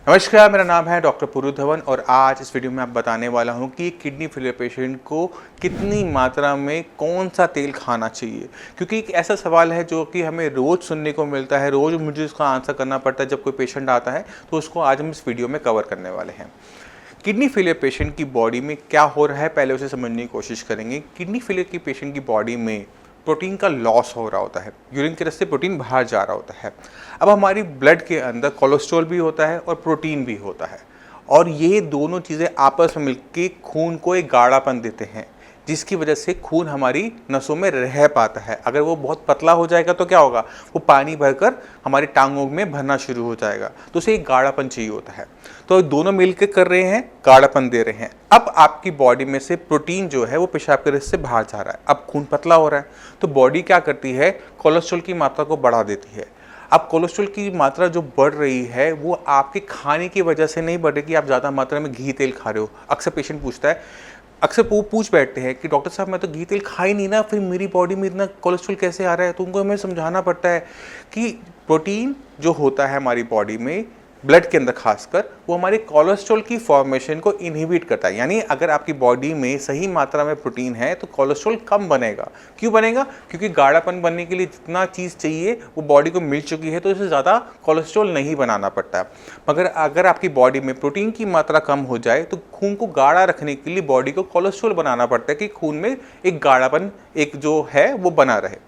नमस्कार, मेरा नाम है डॉक्टर पुरु धवन और आज इस वीडियो में आप बताने वाला हूं कि किडनी फेलियर पेशेंट को कितनी मात्रा में कौन सा तेल खाना चाहिए। क्योंकि एक ऐसा सवाल है जो कि हमें रोज़ सुनने को मिलता है, रोज़ मुझे उसका आंसर करना पड़ता है जब कोई पेशेंट आता है, तो उसको आज हम इस वीडियो में कवर करने वाले हैं। किडनी फेलियर पेशेंट की बॉडी में क्या हो रहा है, पहले उसे समझने की कोशिश करेंगे। किडनी फेलियर की पेशेंट की बॉडी में प्रोटीन का लॉस हो रहा होता है, यूरिन के रास्ते प्रोटीन बाहर जा रहा होता है। अब हमारी ब्लड के अंदर कोलेस्ट्रॉल भी होता है और प्रोटीन भी होता है, और ये दोनों चीज़ें आपस में मिलकर खून को एक गाढ़ापन देते हैं, जिसकी वजह से खून हमारी नसों में रह पाता है। अगर वो बहुत पतला हो जाएगा तो क्या होगा, वो पानी भरकर हमारी टांगों में भरना शुरू हो जाएगा, तो उसे एक गाढ़ापन चाहिए होता है। तो दोनों मिलकर कर रहे हैं, गाढ़ापन दे रहे हैं। अब आपकी बॉडी में से प्रोटीन जो है वो पेशाब के रास्ते से बाहर जा रहा है, अब खून पतला हो रहा है, तो बॉडी क्या करती है, कोलेस्ट्रॉल की मात्रा को बढ़ा देती है। अब कोलेस्ट्रॉल की मात्रा जो बढ़ रही है वो आपके खाने की वजह से नहीं बढ़ रही कि आप ज़्यादा मात्रा में घी तेल खा रहे हो। अक्सर पेशेंट पूछता है, अक्सर वो पूछ बैठते हैं कि डॉक्टर साहब मैं तो घी तेल खा ही नहीं ना, फिर मेरी बॉडी में इतना कोलेस्ट्रॉल कैसे आ रहा है। तो उनको हमें समझाना पड़ता है कि प्रोटीन जो होता है हमारी बॉडी में ब्लड के अंदर खासकर, वो हमारे कोलेस्ट्रॉल की फॉर्मेशन को इनहिबिट करता है। यानी अगर आपकी बॉडी में सही मात्रा में प्रोटीन है तो कोलेस्ट्रॉल कम बनेगा। क्यों बनेगा? क्योंकि गाढ़ापन बनने के लिए जितना चीज़ चाहिए वो बॉडी को मिल चुकी है, तो इससे ज़्यादा कोलेस्ट्रॉल नहीं बनाना पड़ता है। मगर अगर आपकी बॉडी में प्रोटीन की मात्रा कम हो जाए तो खून को गाढ़ा रखने के लिए बॉडी को कोलेस्ट्रॉल बनाना पड़ता है कि खून में एक गाढ़ापन एक जो है वो बना रहे।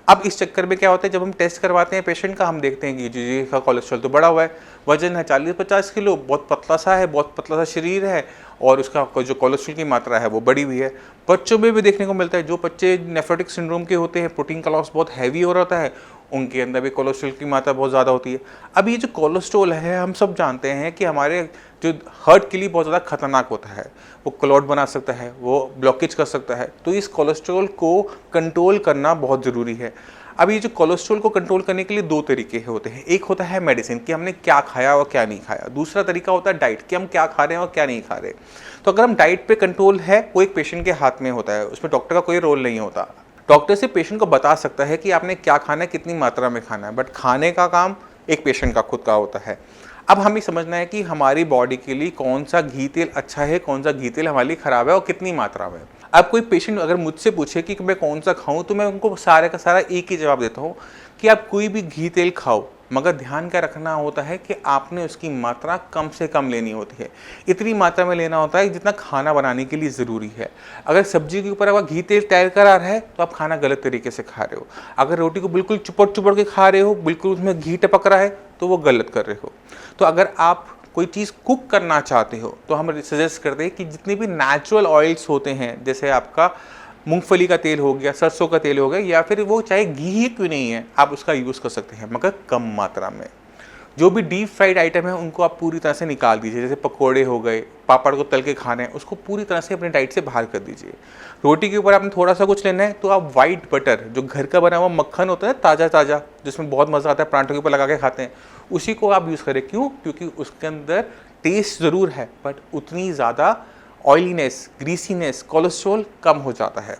अब इस चक्कर में क्या होता है, जब हम टेस्ट करवाते हैं पेशेंट का, हम देखते हैं कि जी का कोलेस्ट्रॉल तो बढ़ा हुआ है, वजन है 40-50 किलो, बहुत पतला सा है, बहुत पतला सा शरीर है, और उसका जो कोलेस्ट्रॉल की मात्रा है वो बढ़ी हुई है। बच्चों में भी देखने को मिलता है, जो बच्चे नेफ्रोटिक सिंड्रोम के होते हैं, प्रोटीन का लॉस बहुत हैवी हो रहा है, उनके अंदर भी कोलेस्ट्रॉल की मात्रा बहुत ज़्यादा होती है। अब ये जो कोलेस्ट्रॉल है, हम सब जानते हैं कि हमारे जो हार्ट के लिए बहुत ज़्यादा खतरनाक होता है, वो क्लॉट बना सकता है, वो ब्लॉकेज कर सकता है। तो इस कोलेस्ट्रॉल को कंट्रोल करना बहुत ज़रूरी है। अब ये जो कोलेस्ट्रॉल को कंट्रोल करने के लिए दो तरीके होते हैं। एक होता है मेडिसिन कि हमने क्या खाया और क्या नहीं खाया, दूसरा तरीका होता है डाइट कि हम क्या खा रहे हैं और क्या नहीं खा रहे। तो अगर हम डाइट पे कंट्रोल है, वो एक पेशेंट के हाथ में होता है, उसमें डॉक्टर का कोई रोल नहीं होता। डॉक्टर से पेशेंट को बता सकता है कि आपने क्या खाना है, कितनी मात्रा में खाना है, बट खाने का काम एक पेशेंट का खुद का होता है। अब हमें समझना है कि हमारी बॉडी के लिए कौन सा घी तेल अच्छा है, कौन सा घी तेल हमारे लिए खराब है और कितनी मात्रा में। अब कोई पेशेंट अगर मुझसे पूछे कि मैं कौन सा खाऊं, तो मैं उनको सारे का सारा एक ही जवाब देता हूं कि आप कोई भी घी तेल खाओ, मगर ध्यान क्या रखना होता है कि आपने उसकी मात्रा कम से कम लेनी होती है। इतनी मात्रा में लेना होता है जितना खाना बनाने के लिए ज़रूरी है। अगर सब्जी के ऊपर अगर घी तेल तैर कर आ रहा है तो आप खाना गलत तरीके से खा रहे हो। अगर रोटी को बिल्कुल चुपड़ के खा रहे हो, बिल्कुल उसमें घी टपक रहा है, तो वो गलत कर रहे हो। तो अगर आप कोई चीज़ कुक करना चाहते हो तो हम सजेस्ट करते हैं कि जितने भी नेचुरल ऑयल्स होते हैं, जैसे आपका मूंगफली का तेल हो गया, सरसों का तेल हो गया, या फिर वो चाहे घी ही क्यों नहीं है, आप उसका यूज़ कर सकते हैं, मगर कम मात्रा में। जो भी डीप फ्राइड आइटम है उनको आप पूरी तरह से निकाल दीजिए, जैसे पकोड़े हो गए, पापड़ को तल के खाना है, उसको पूरी तरह से अपने डाइट से बाहर कर दीजिए। रोटी के ऊपर आपने थोड़ा सा कुछ लेना है तो आप वाइट बटर, जो घर का बना हुआ मक्खन होता है ताज़ा ताज़ा, जिसमें बहुत मज़ा आता है, पराठों के ऊपर लगा के खाते हैं, उसी को आप यूज़ करें। क्यों? क्योंकि उसके अंदर टेस्ट ज़रूर है, बट उतनी ज़्यादा ऑयलीनेस, ग्रीसीनेस, कोलेस्ट्रॉल कम हो जाता है।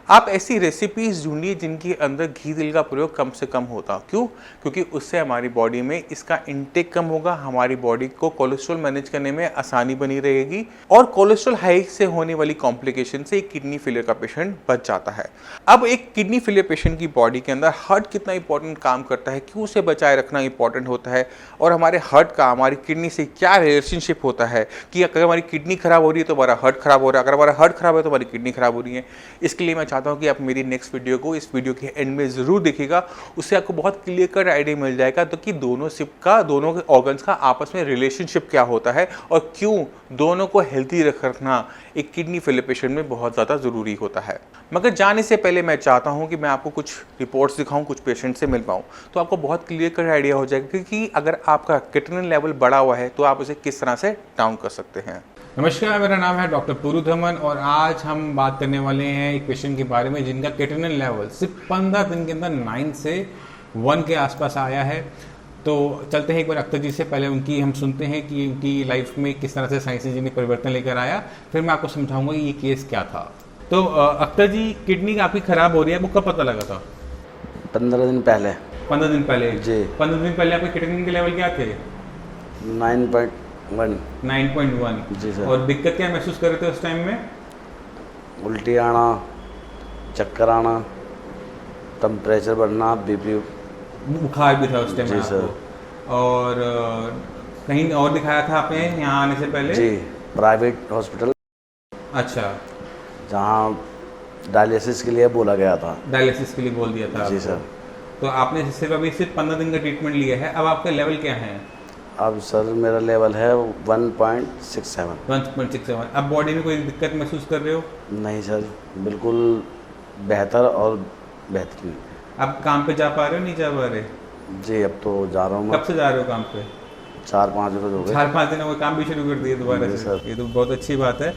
आप ऐसी रेसिपीज़ ढूंढिए जिनके अंदर घी तेल का प्रयोग कम से कम होता। क्यों? क्योंकि उससे हमारी बॉडी में इसका इंटेक कम होगा, हमारी बॉडी को कोलेस्ट्रॉल मैनेज करने में आसानी बनी रहेगी, और कोलेस्ट्रॉल हाई से होने वाली कॉम्प्लिकेशन से एक किडनी फेलियर का पेशेंट बच जाता है। अब एक किडनी फेलियर पेशेंट की बॉडी के अंदर हार्ट कितना इंपॉर्टेंट काम करता है, क्यों उसे बचाए रखना इंपॉर्टेंट होता है, और हमारे हार्ट का हमारी किडनी से क्या रिलेशनशिप होता है कि अगर हमारी किडनी खराब हो रही है तो हमारा हार्ट खराब हो रहा है, अगर हमारा हार्ट खराब है तो हमारी किडनी खराब हो रही है। इसके लिए मैं चाहता हूं कि आप मेरी नेक्स्ट वीडियो को इस वीडियो के एंड में ज़रूर देखिएगा, उससे आपको बहुत क्लियर कट आइडिया मिल जाएगा तो कि दोनों दोनों ऑर्गन्स का आपस में रिलेशनशिप क्या होता है और क्यों दोनों को हेल्थी रखना एक किडनी फेलियर पेशेंट में बहुत ज़्यादा ज़रूरी होता है। मगर जाने से पहले मैं चाहता हूं कि मैं आपको कुछ रिपोर्ट्स दिखाऊं, कुछ पेशेंट से मिल पाऊं, तो आपको बहुत क्लियर कट आइडिया हो जाएगा कि अगर आपका क्रिएटिनिन लेवल बढ़ा हुआ है तो आप उसे किस तरह से डाउन कर सकते हैं। नमस्कार, मेरा नाम है डॉक्टर पुरु धवन और आज हम बात करने वाले हैं एक पेशेंट के बारे में जिनका क्रिएटिनिन लेवल सिर्फ 15 दिन के अंदर 9 से 1 के आसपास आया है। तो चलते हैं एक बार अख्तर जी से, पहले उनकी हम सुनते हैं कि उनकी लाइफ में किस तरह से साइंस जी ने परिवर्तन लेकर आया, फिर मैं आपको समझाऊंगा ये केस क्या था। तो अख्तर जी, किडनी आपकी खराब हो रही है, आपको कब पता लगा था? 15 दिन पहले। 15 दिन पहले जी। 15 दिन पहले आपके क्रिएटिनिन के लेवल क्या थे? 9.1। 9.1। जी सर। और दिक्कत क्या महसूस कर रहे थे उस टाइम में? उल्टी आना, चक्कर आना, टेम्परेचर बढ़ना, बीपी। बुखार भी था उस टाइम में जी आपको? सर। और कहीं और दिखाया था आपने यहाँ आने से पहले? जी, प्राइवेट हॉस्पिटल, अच्छा, जहाँ डायलिसिस के लिए बोला गया था। डायलिसिस के लिए बोल दिया था जी आपको। सर। तो आपने सिर्फ 15 दिन का ट्रीटमेंट लिया है। अब आपका लेवल क्या है? अब सर मेरा लेवल है 1.67। 1.67। अब बॉडी में कोई दिक्कत महसूस कर रहे हो? नहीं सर, बिल्कुल बेहतर और बेहतरीन। अब काम पे जा पा रहे हो, नहीं जा पा रहे? जी, अब तो जा रहा हूँ मैं। कब से जा रहे हो काम पे? 4-5 रोज हो गए। 4-5 दिनों में काम भी शुरू कर दिए दोबारा जी से? सर। ये तो बहुत अच्छी बात है।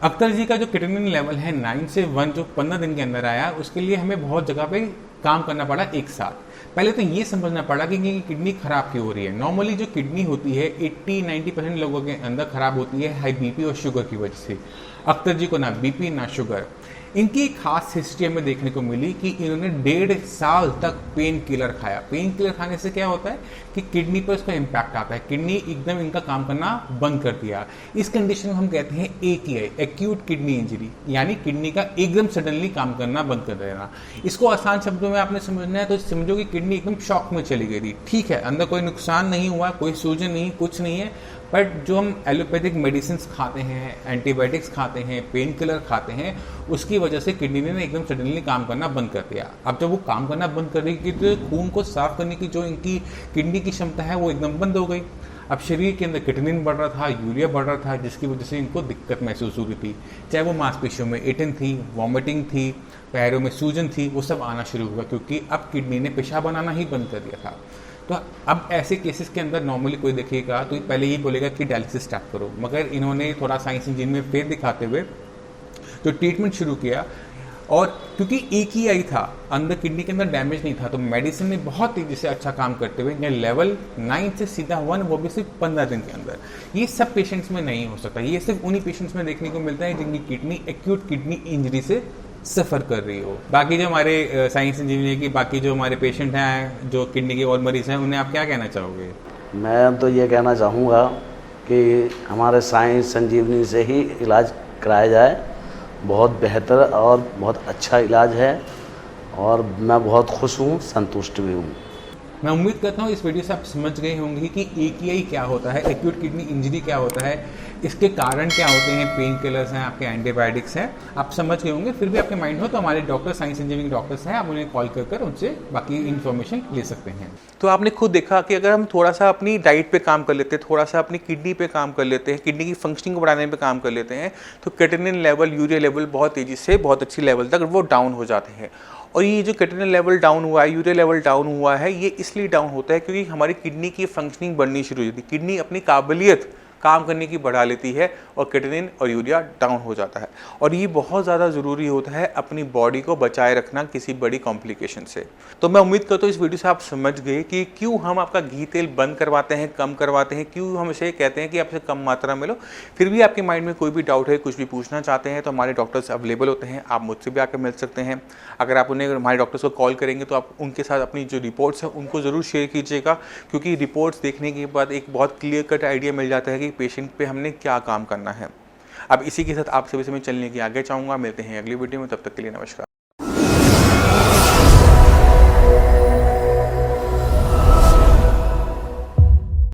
अख्तर जी का जो क्रिएटिनिन लेवल है 9 से 1 जो 15 दिन के अंदर आया, उसके लिए हमें बहुत जगह पे काम करना पड़ा एक साथ। पहले तो ये समझना पड़ा कि किडनी खराब क्यों हो रही है। नॉर्मली जो किडनी होती है 80-90% लोगों के अंदर खराब होती है हाई बीपी और शुगर की वजह से। अख्तर जी को ना बीपी ना शुगर। इनकी खास हिस्ट्री हमें देखने को मिली कि इन्होंने 1.5 साल तक पेन किलर खाया। पेन किलर खाने से क्या होता है कि किडनी पर उसका इम्पैक्ट आता है, किडनी एकदम इनका काम करना बंद कर दिया। इस कंडीशन को हम कहते हैं AKI, एक्यूट किडनी इंजरी, यानी किडनी का एकदम सडनली काम करना बंद कर देना। इसको आसान शब्दों में आपने समझना है तो समझो कि किडनी एकदम शॉक में चली गई थी। ठीक है, अंदर कोई नुकसान नहीं हुआ, कोई सूजन नहीं, कुछ नहीं है, बट जो हम एलोपैथिक मेडिसिन खाते हैं, एंटीबायोटिक्स खाते हैं, पेन किलर खाते हैं, उसकी वजह से किडनी ने एकदम सडनली काम करना बंद कर दिया। अब जब वो काम करना बंद कर देगी तो खून को साफ करने की जो इनकी किडनी की क्षमता है वो एकदम बंद हो गई। अब शरीर के अंदर क्रिएटिनिन बढ़ रहा था, यूरिया बढ़ रहा था, जिसकी वजह से इनको दिक्कत महसूस हो रही थी। चाहे वो मांसपेशियों में एटन थी, वॉमिटिंग थी, पैरों में सूजन थी, वो सब आना शुरू हुआ क्योंकि अब किडनी ने पेशाब बनाना ही बंद कर दिया था। तो अब ऐसे केसेस के अंदर नॉर्मली कोई देखेगा तो पहले ही बोलेगा कि डायलिसिस स्टार्ट करो, मगर इन्होंने थोड़ा साइंस इंजन में फेथ दिखाते हुए जो ट्रीटमेंट शुरू किया, और क्योंकि एक ही आई था, अंदर किडनी के अंदर डैमेज नहीं था, तो मेडिसिन ने बहुत तेजी से अच्छा काम करते हुए लेवल 9 से सीधा 1, वो भी सिर्फ 15 दिन के अंदर। ये सब पेशेंट्स में नहीं हो सकता, ये सिर्फ उन्हीं पेशेंट्स में देखने को मिलता है जिनकी किडनी एक्यूट किडनी इंजरी से सफ़र कर रही हो। बाकी जो हमारे साइंस इंजीनियर की बाकी जो हमारे पेशेंट हैं जो किडनी के और मरीज हैं, उन्हें आप क्या कहना चाहोगे? मैं तो ये कहना चाहूँगा कि हमारे साइंस संजीवनी से ही इलाज कराया जाए। बहुत बेहतर और बहुत अच्छा इलाज है और मैं बहुत खुश हूँ, संतुष्ट भी हूँ। मैं उम्मीद करता हूँ इस वीडियो से आप समझ गए होंगे कि AKI क्या होता है, एक्यूट किडनी इंजरी क्या होता है, इसके कारण क्या होते हैं, पेन किलर्स हैं, आपके एंटीबायोटिक्स हैं, आप समझ गए होंगे। फिर भी आपके माइंड हो तो हमारे डॉक्टर, साइंस इंजीनियरिंग डॉक्टर्स हैं, आप उन्हें कॉल कर उनसे बाकी इन्फॉर्मेशन ले सकते हैं। तो आपने खुद देखा कि अगर हम थोड़ा सा अपनी डाइट पे काम कर लेते हैं, थोड़ा सा अपनी किडनी पे काम कर लेते हैं, किडनी की फंक्शनिंग को बढ़ाने पे काम कर लेते हैं, तो क्रिएटिनिन लेवल, यूरिया लेवल बहुत तेज़ी से बहुत अच्छी लेवल तक वो डाउन हो जाते हैं। और ये जो क्रिएटिनिन लेवल डाउन हुआ है, यूरिया लेवल डाउन हुआ है, ये इसलिए डाउन होता है क्योंकि हमारी किडनी की फंक्शनिंग बढ़नी शुरू हो जाती है, किडनी अपनी काबिलियत काम करने की बढ़ा लेती है और क्रिएटिनिन और यूरिया डाउन हो जाता है। और ये बहुत ज़्यादा ज़रूरी होता है अपनी बॉडी को बचाए रखना किसी बड़ी कॉम्प्लिकेशन से। तो मैं उम्मीद करता हूँ इस वीडियो से आप समझ गए कि क्यों हम आपका घी तेल बंद करवाते हैं, कम करवाते हैं, क्यों हम इसे कहते हैं कि आपसे कम मात्रा में लो। फिर भी आपके माइंड में कोई भी डाउट है, कुछ भी पूछना चाहते हैं, तो हमारे डॉक्टर्स अवेलेबल होते हैं, आप मुझसे भी आकर मिल सकते हैं। अगर आप उन्हें हमारे डॉक्टर्स को कॉल करेंगे तो आप उनके साथ अपनी जो रिपोर्ट्स हैं उनको ज़रूर शेयर कीजिएगा, क्योंकि रिपोर्ट्स देखने के बाद एक बहुत क्लियर कट आइडिया मिल जाता है कि पेशेंट पे हमने क्या काम करना है। अब इसी के साथ आप सभी से मैं चलने की आगे चाहूँगा। मिलते हैं अगली वीडियो में, तब तक के लिए नमस्कार।